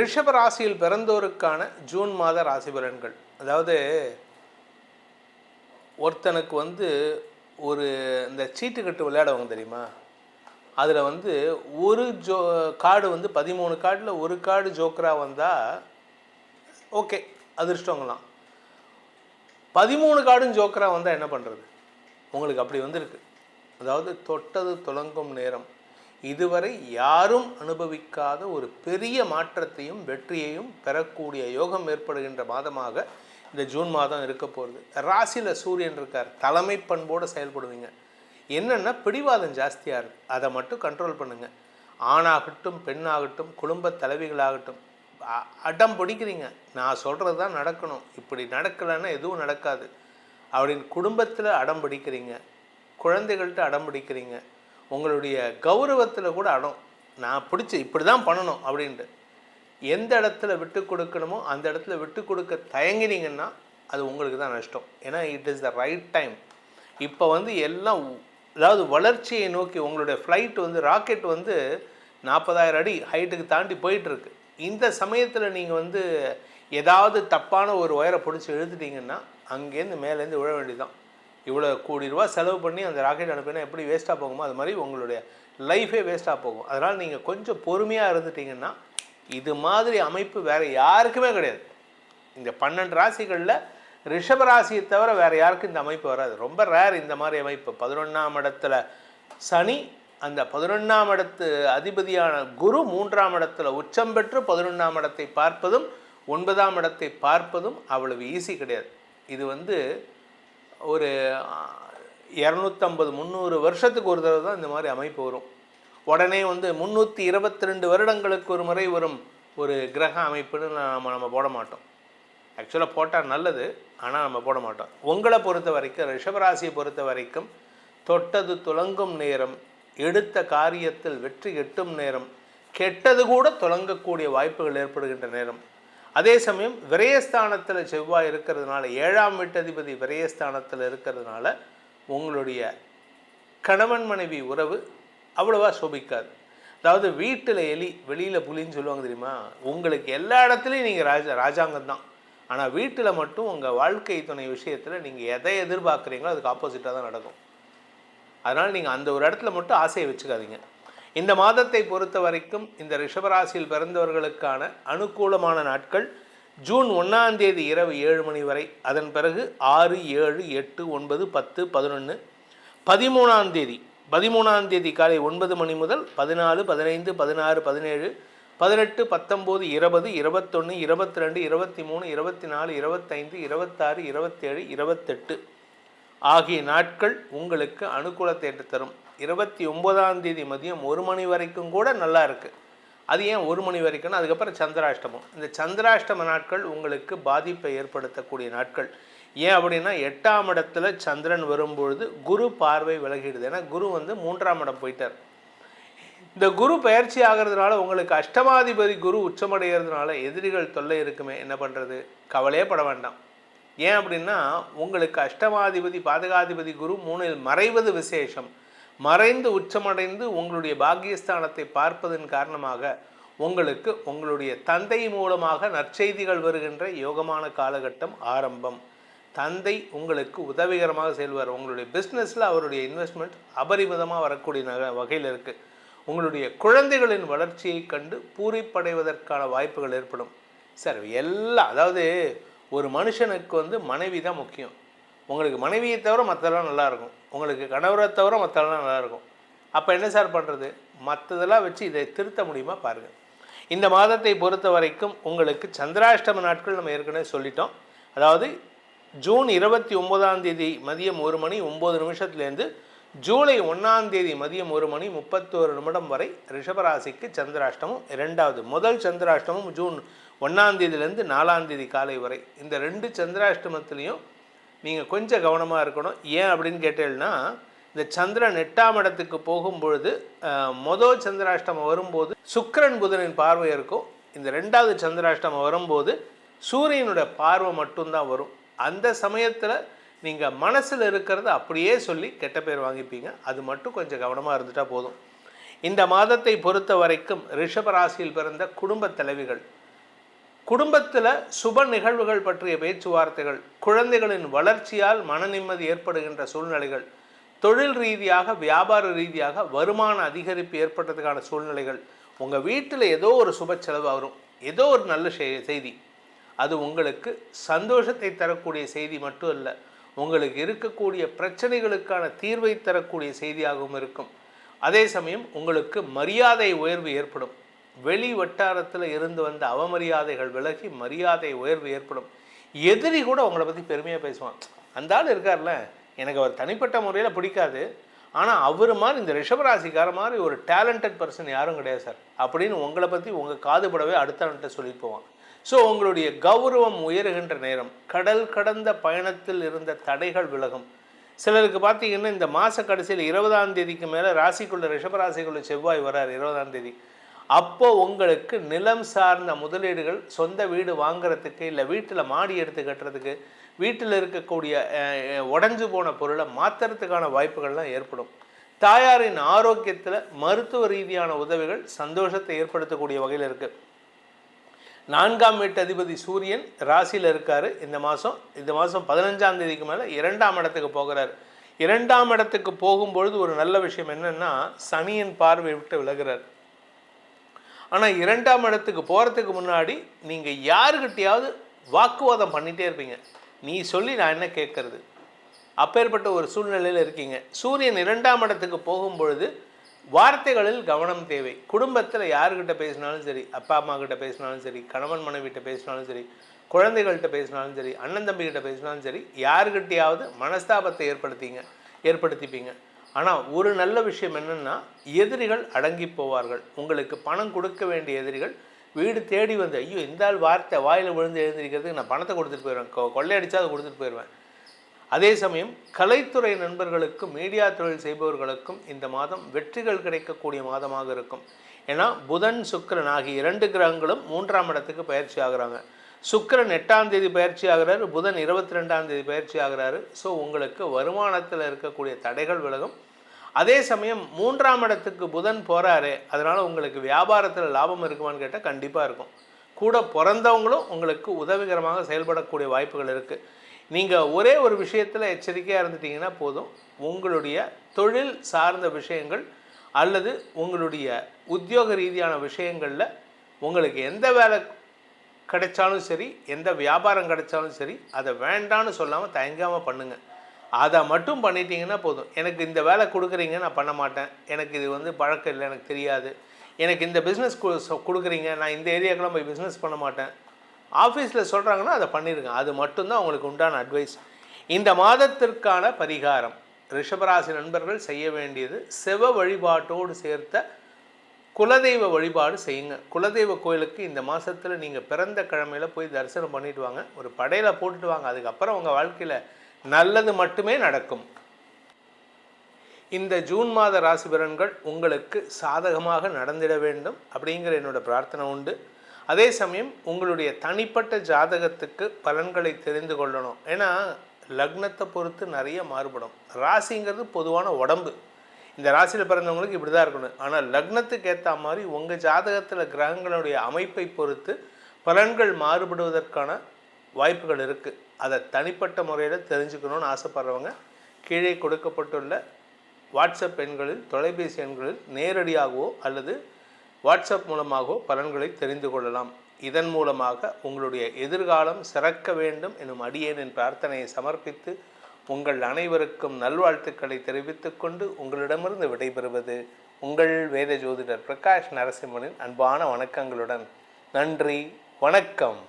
ரிஷப ராசியில் பிறந்தோருக்கான ஜூன் மாத ராசி பலன்கள். அதாவது ஒருத்தனுக்கு ஒரு இந்த சீட்டுக்கட்டு விளையாடுவாங்க தெரியுமா? அதில் ஒரு கார்டு 13 கார்டில் ஒரு கார்டு ஜோக்கராக வந்தால் ஓகே, அதிர்ஷ்டங்களாம். 13 கார்டும் ஜோக்கராக வந்தால் என்ன பண்ணுறது? உங்களுக்கு அப்படி வந்திருக்கு. அதாவது தொட்டது துலங்கும் நேரம். இதுவரை யாரும் அனுபவிக்காத ஒரு பெரிய மாற்றத்தையும் வெற்றியையும் பெறக்கூடிய யோகம் ஏற்படுகின்ற மாதமாக இந்த ஜூன் மாதம் இருக்க போகிறது. ராசியில் சூரியன் இருக்கார். தலைமை பண்போடு செயல்படுவீங்க. என்னென்னா பிடிவாதம் ஜாஸ்தியாக இருக்குது, அதை மட்டும் கண்ட்ரோல் பண்ணுங்கள். ஆணாகட்டும் பெண்ணாகட்டும் குடும்ப தலைவிகளாகட்டும் அடம் பிடிக்கிறீங்க. நான் சொல்கிறது தான் நடக்கணும், இப்படி நடக்கலைன்னா எதுவும் நடக்காது அப்படின்னு குடும்பத்தில் அடம் பிடிக்கிறீங்க, குழந்தைகள்கிட்ட அடம் பிடிக்கிறீங்க, உங்களுடைய கௌரவத்தில் கூட அடம். நான் பிடிச்சி இப்படி தான் பண்ணணும் அப்படின்ட்டு எந்த இடத்துல விட்டு கொடுக்கணுமோ அந்த இடத்துல விட்டு கொடுக்க தயங்கினீங்கன்னா அது உங்களுக்கு தான் நஷ்டம். ஏன்னா it is the right time. இப்போ எல்லாம் அதாவது வளர்ச்சியை நோக்கி உங்களுடைய ஃப்ளைட் ராக்கெட் 40,000 அடி ஹைட்டுக்கு தாண்டி போயிட்டுருக்கு. இந்த சமயத்தில் நீங்கள் ஏதாவது தப்பான ஒரு ஒயரை பிடிச்சி இழுத்துட்டிங்கன்னா அங்கேருந்து மேலேருந்து விழ வேண்டியதுதான். இவ்வளோ கோடி ரூபா செலவு பண்ணி அந்த ராக்கெட் அனுப்பினா எப்படி வேஸ்ட்டாக போகுமோ அது மாதிரி உங்களுடைய லைஃபே வேஸ்ட்டாக போகும். அதனால் நீங்கள் கொஞ்சம் பொறுமையாக இருந்துட்டிங்கன்னா இது மாதிரி அமைப்பு வேறு யாருக்குமே கிடையாது. இந்த 12 ராசிகளில் ரிஷபராசியை தவிர வேறு யாருக்கும் இந்த அமைப்பு வராது. ரொம்ப ரேர் இந்த மாதிரி அமைப்பு. 11ஆம் இடத்துல சனி, அந்த 11ஆம் இடத்து அதிபதியான குரு 3ஆம் இடத்துல உச்சம் பெற்று 11ஆம் இடத்தை பார்ப்பதும் 9ஆம் இடத்தை பார்ப்பதும் அவ்வளவு ஈஸி கிடையாது. இது ஒரு 250-300 வருஷத்துக்கு ஒரு தடவை தான் இந்த மாதிரி அமைப்பு வரும். உடனே 322 வருடங்களுக்கு ஒரு முறை வரும் ஒரு கிரக அமைப்புன்னு நம்ம போட மாட்டோம். ஆக்சுவலாக போட்டால் நல்லது, ஆனால் நம்ம போட மாட்டோம். உங்களை பொறுத்த வரைக்கும், ரிஷபராசியை பொறுத்த வரைக்கும் தொட்டது துலங்கும் நேரம், எடுத்த காரியத்தில் வெற்றி எட்டும் நேரம், கெட்டது கூட துலங்கக்கூடிய வாய்ப்புகள் ஏற்படுகின்ற நேரம். அதே சமயம் விரயஸ்தானத்தில் செவ்வாய் இருக்கிறதுனால, 7ஆம் வீட்டதிபதி விரயஸ்தானத்தில் இருக்கிறதுனால உங்களுடைய கணவன் மனைவி உறவு அவ்வளவா சோபிக்காது. அதாவது வீட்டில் எலி வெளியில் புலின்னு சொல்லுவாங்க தெரியுமா? உங்களுக்கு எல்லா இடத்துலையும் நீங்கள் ராஜாங்கம் தான். ஆனால் வீட்டில் மட்டும் உங்கள் வாழ்க்கை துணை விஷயத்தில் நீங்கள் எதை எதிர்பார்க்குறீங்களோ அதுக்கு ஆப்போசிட்டாக தான் நடக்கும். அதனால் நீங்கள் அந்த ஒரு இடத்துல மட்டும் ஆசையை வச்சுக்காதீங்க. இந்த மாதத்தை பொறுத்த வரைக்கும் இந்த ரிஷபராசியில் பிறந்தவர்களுக்கான அனுகூலமான நாட்கள் ஜூன் 1ஆம் தேதி இரவு 7 மணி வரை, அதன் பிறகு 6, 7, 8, 9, 10, 11, 13ஆம் தேதி காலை 9 மணி முதல் 14, 15, 16, 17, 18, 19, 20, 21, 22, 23, 24, 25, 26, 27, 28 ஆகிய நாட்கள் உங்களுக்கு அனுகூலத்தை தரும். 29ஆம் தேதி மதியம் 1 மணி வரைக்கும் கூட நல்லா இருக்குது. அது ஏன் 1 மணி வரைக்கும்னா அதுக்கப்புறம் சந்திராஷ்டமம். இந்த சந்திராஷ்டம நாட்கள் உங்களுக்கு பாதிப்பை ஏற்படுத்தக்கூடிய நாட்கள். ஏன் அப்படின்னா 8ஆம் இடத்துல சந்திரன் வரும்பொழுது குரு பார்வை விலகிடுது. ஏன்னா குரு 3ஆம் இடம் போயிட்டார். இந்த குரு பயிற்சி ஆகிறதுனால உங்களுக்கு அஷ்டமாதிபதி குரு உச்சமடைகிறதுனால எதிரிகள் தொல்லை இருக்குமே, என்ன பண்ணுறது? கவலையே பட வேண்டாம். ஏன் அப்படின்னா உங்களுக்கு அஷ்டமாதிபதி பாதகாதிபதி குரு 3இல் மறைவது விசேஷம். மறைந்து உச்சமடைந்து உங்களுடைய பாக்கியஸ்தானத்தை பார்ப்பதன் காரணமாக உங்களுக்கு உங்களுடைய தந்தை மூலமாக நற்செய்திகள் வருகின்ற யோகமான காலகட்டம் ஆரம்பம். தந்தை உங்களுக்கு உதவிகரமாக செல்வார். உங்களுடைய பிஸ்னஸில் அவருடைய இன்வெஸ்ட்மெண்ட் அபரிமிதமாக வரக்கூடிய வகையில் இருக்குது. உங்களுடைய குழந்தைகளின் வளர்ச்சியை கண்டு பூரிப்படைவதற்கான வாய்ப்புகள் ஏற்படும். சார் அதாவது ஒரு மனுஷனுக்கு மனைவி தான் முக்கியம். உங்களுக்கு மனைவியை தவிர மற்றதெல்லாம் நல்லாயிருக்கும், உங்களுக்கு கணவரை தவிர மற்றதெல்லாம் நல்லாயிருக்கும். அப்போ என்ன சார் பண்ணுறது? மற்றதெல்லாம் வச்சு இதை திருத்த முடியுமா பாருங்கள். இந்த மாதத்தை பொறுத்த வரைக்கும் உங்களுக்கு சந்திராஷ்டம நாட்கள் நம்ம ஏற்கனவே சொல்லிட்டோம். அதாவது ஜூன் 29ஆம் தேதி மதியம் 1 மணி 9 நிமிஷத்துலேருந்து ஜூலை 1ஆம் தேதி மதியம் 1 மணி 31 நிமிடம் வரை ரிஷபராசிக்கு சந்திராஷ்டமம். முதல் சந்திராஷ்டமம் ஜூன் 1ஆம் தேதியிலேருந்து 4ஆம் தேதி காலை வரை. இந்த 2 சந்திராஷ்டமத்துலேயும் நீங்கள் கொஞ்சம் கவனமாக இருக்கணும். ஏன் அப்படின்னு கேட்டீங்கன்னா, இந்த சந்திரன் 8ஆம் இடத்துக்கு போகும்பொழுது முதல் சந்திராஷ்டமம் வரும்போது சுக்கிரன் புதனின் பார்வை இருக்கும். இந்த 2வது சந்திராஷ்டமம் வரும்போது சூரியனுடைய பார்வை மட்டும்தான் வரும். அந்த சமயத்தில் நீங்கள் மனசில் இருக்கிறத அப்படியே சொல்லி கெட்ட பேர் வாங்கிப்பீங்க. அது மட்டும் கொஞ்சம் கவனமாக இருந்துட்டால் போதும். இந்த மாதத்தை பொறுத்த வரைக்கும் ரிஷபராசியில் பிறந்த குடும்ப தலைவிகள், குடும்பத்தில் சுப நிகழ்வுகள் பற்றிய பேச்சுவார்த்தைகள், குழந்தைகளின் வளர்ச்சியால் மன நிம்மதி ஏற்படுகின்ற சூழ்நிலைகள், தொழில் ரீதியாக வியாபார ரீதியாக வருமான அதிகரிப்பு ஏற்பட்டதுக்கான சூழ்நிலைகள், உங்கள் வீட்டில் ஏதோ ஒரு சுப செலவு வரும், ஏதோ ஒரு நல்ல செய்தி, அது உங்களுக்கு சந்தோஷத்தை தரக்கூடிய செய்தி மட்டும் இல்லை, உங்களுக்கு இருக்கக்கூடிய பிரச்சனைகளுக்கான தீர்வை தரக்கூடிய செய்தியாகவும் இருக்கும். அதே சமயம் உங்களுக்கு மரியாதை உயர்வு ஏற்படும். வெளி வட்டாரத்தில் இருந்து வந்த அவமரியாதைகள் விலகி மரியாதை உயர்வு ஏற்படும். எதிரி கூட உங்களை பற்றி பெருமையாக பேசுவான். அந்த ஆள் இருக்கார்ல, எனக்கு அவர் தனிப்பட்ட முறையில் பிடிக்காது, ஆனால் அவர் மாதிரி இந்த ரிஷபராசிக்கார மாதிரி ஒரு டேலண்டட் பர்சன் யாரும் கிடையாது சார் அப்படின்னு உங்களை பற்றி உங்கள் காதுபடவே அடுத்தவன்கிட்ட சொல்லிட்டு போவான். ஸோ உங்களுடைய கௌரவம் உயருகின்ற நேரம். கடல் கடந்த பயணத்தில் இருந்த தடைகள் விலகும். சிலருக்கு பார்த்தீங்கன்னா இந்த மாத கடைசியில் 20ஆம் தேதிக்கு மேலே ராசிக்குள்ள ரிஷபராசிக்குள்ள செவ்வாய் வரார் 20ஆம் தேதி. அப்போது உங்களுக்கு நிலம் சார்ந்த முதலீடுகள், சொந்த வீடு வாங்கிறதுக்கு, இல்லை வீட்டில் மாடி எடுத்து கட்டுறதுக்கு, வீட்டில் இருக்கக்கூடிய உடஞ்சு போன பொருளை மாற்றுறதுக்கான வாய்ப்புகள்லாம் ஏற்படும். தாயாரின் ஆரோக்கியத்தில் மருத்துவ ரீதியான உதவிகள் சந்தோஷத்தை ஏற்படுத்தக்கூடிய வகையில் இருக்குது. 4ஆம் வீட்டு அதிபதி சூரியன் ராசியில் இருக்கார் இந்த மாதம். 15ஆம் தேதிக்கு மேலே 2ஆம் இடத்துக்கு போகிறார். 2ஆம் இடத்துக்கு போகும்பொழுது ஒரு நல்ல விஷயம் என்னென்னா, சனியின் பார்வை விட்டு விலகிறார். ஆனால் 2ஆம் இடத்துக்கு போகிறதுக்கு முன்னாடி நீங்கள் யாருக்கிட்டையாவது வாக்குவாதம் பண்ணிகிட்டே இருப்பீங்க. நீ சொல்லி நான் என்ன கேட்கறது, அப்பேற்பட்ட ஒரு சூழ்நிலையில் இருக்கீங்க. சூரியன் 2ஆம் இடத்துக்கு போகும்பொழுது வார்த்தைகளில் கவனம் தேவை. குடும்பத்தில் யாருக்கிட்ட பேசினாலும் சரி, அப்பா அம்மா கிட்ட பேசினாலும் சரி, கணவன் மனைவிட்ட பேசினாலும் சரி, குழந்தைகள்கிட்ட பேசினாலும் சரி, அண்ணன் தம்பிக்கிட்ட பேசினாலும் சரி, யாருக்கிட்டையாவது மனஸ்தாபத்தை ஏற்படுத்திப்பீங்க. ஆனால் ஒரு நல்ல விஷயம் என்னென்னா, எதிரிகள் அடங்கி போவார்கள். உங்களுக்கு பணம் கொடுக்க வேண்டிய எதிரிகள் வீடு தேடி வந்து, ஐயோ இந்த ஆள் வார்த்தை வாயில் விழுந்து எழுந்திருக்கிறதுக்கு நான் பணத்தை கொடுத்துட்டு போயிடுவேன், கொள்ளையடிச்சா அதை கொடுத்துட்டு போயிடுவேன். அதே சமயம் கலைத்துறை நண்பர்களுக்கும் மீடியா தொழில் செய்பவர்களுக்கும் இந்த மாதம் வெற்றிகள் கிடைக்கக்கூடிய மாதமாக இருக்கும். ஏன்னா புதன் சுக்கிரன் ஆகிய 2 கிரகங்களும் 3ஆம் இடத்துக்கு பயிற்சி ஆகிறாங்க. சுக்கிரன் 8ஆம் தேதி பயிற்சி ஆகிறாரு, புதன் 22ஆம் தேதி பயிற்சி ஆகிறாரு. ஸோ உங்களுக்கு வருமானத்தில் இருக்கக்கூடிய தடைகள் விலகும். அதே சமயம் 3ஆம் இடத்துக்கு புதன் போகிறாரே, அதனால் உங்களுக்கு வியாபாரத்தில் லாபம் இருக்குமான்னு கேட்டால் கண்டிப்பாக இருக்கும். கூட பிறந்தவங்களும் உங்களுக்கு உதவிகரமாக செயல்படக்கூடிய வாய்ப்புகள் இருக்குது. நீங்கள் ஒரே ஒரு விஷயத்தில் எச்சரிக்கையாக இருந்துட்டீங்கன்னா போதும். உங்களுடைய தொழில் சார்ந்த விஷயங்கள் அல்லது உங்களுடைய உத்தியோக ரீதியான விஷயங்களில் உங்களுக்கு எந்த வேலை கிடைச்சாலும் சரி, எந்த வியாபாரம் கிடைச்சாலும் சரி, அதை வேண்டான்னு சொல்லாமல் தயங்காமல் பண்ணுங்கள். அதை மட்டும் பண்ணிட்டீங்கன்னா போதும். எனக்கு இந்த வேலை கொடுக்குறீங்க, நான் பண்ண மாட்டேன், எனக்கு இது பழக்கம் இல்லை, எனக்கு தெரியாது, எனக்கு இந்த பிஸ்னஸ் கொடுக்குறீங்க, நான் இந்த ஏரியாக்கெல்லாம் போய் பிஸ்னஸ் பண்ண மாட்டேன், ஆஃபீஸில் சொல்கிறாங்கன்னா அதை பண்ணிடுங்க. அது மட்டும்தான் உங்களுக்கு உண்டான அட்வைஸ். இந்த மாதத்திற்கான பரிகாரம், ரிஷபராசி நண்பர்கள் செய்ய வேண்டியது சிவ வழிபாட்டோடு சேர்த்த குலதெய்வ வழிபாடு செய்யுங்க. குலதெய்வ கோயிலுக்கு இந்த மாதத்தில் நீங்கள் பிறந்த கிழமையில் போய் தரிசனம் பண்ணிட்டு வாங்க, ஒரு படையில் போட்டுட்டு வாங்க. அதுக்கப்புறம் உங்கள் வாழ்க்கையில் நல்லது மட்டுமே நடக்கும். இந்த ஜூன் மாத ராசி பலன்கள் உங்களுக்கு சாதகமாக நடந்திட வேண்டும் அப்படிங்கிற என்னோடய பிரார்த்தனை உண்டு. அதே சமயம் உங்களுடைய தனிப்பட்ட ஜாதகத்துக்கு பலன்களை தெரிந்து கொள்ளணும். ஏன்னா லக்னத்தை பொறுத்து நிறைய மாறுபடும். ராசிங்கிறது பொதுவான உடம்பு. இந்த ராசியில் பிறந்தவங்களுக்கு இப்படி தான் இருக்கணும். ஆனால் லக்னத்துக்கு ஏற்ற மாதிரி உங்கள் ஜாதகத்தில் கிரகங்களுடைய அமைப்பை பொறுத்து பலன்கள் மாறுபடுவதற்கான வாய்ப்புகள் இருக்குது. அதை தனிப்பட்ட முறையில் தெரிஞ்சுக்கணும்னு ஆசைப்படுறவங்க கீழே கொடுக்கப்பட்டுள்ள வாட்ஸ்அப் எண்களில், தொலைபேசி எண்களில் நேரடியாகவோ அல்லது வாட்ஸ்அப் மூலமாகவோ பலன்களை தெரிந்து கொள்ளலாம். இதன் மூலமாக உங்களுடைய எதிர்காலம் சிறக்க வேண்டும் எனும் அடியேனின் பிரார்த்தனையை சமர்ப்பித்து உங்கள் அனைவருக்கும் நல்வாழ்த்துக்களை தெரிவித்துக் கொண்டு உங்களிடமிருந்து விடைபெறுவது உங்கள் வேத ஜோதிடர் பிரகாஷ் நரசிம்மனின் அன்பான வணக்கங்களுடன். நன்றி, வணக்கம்.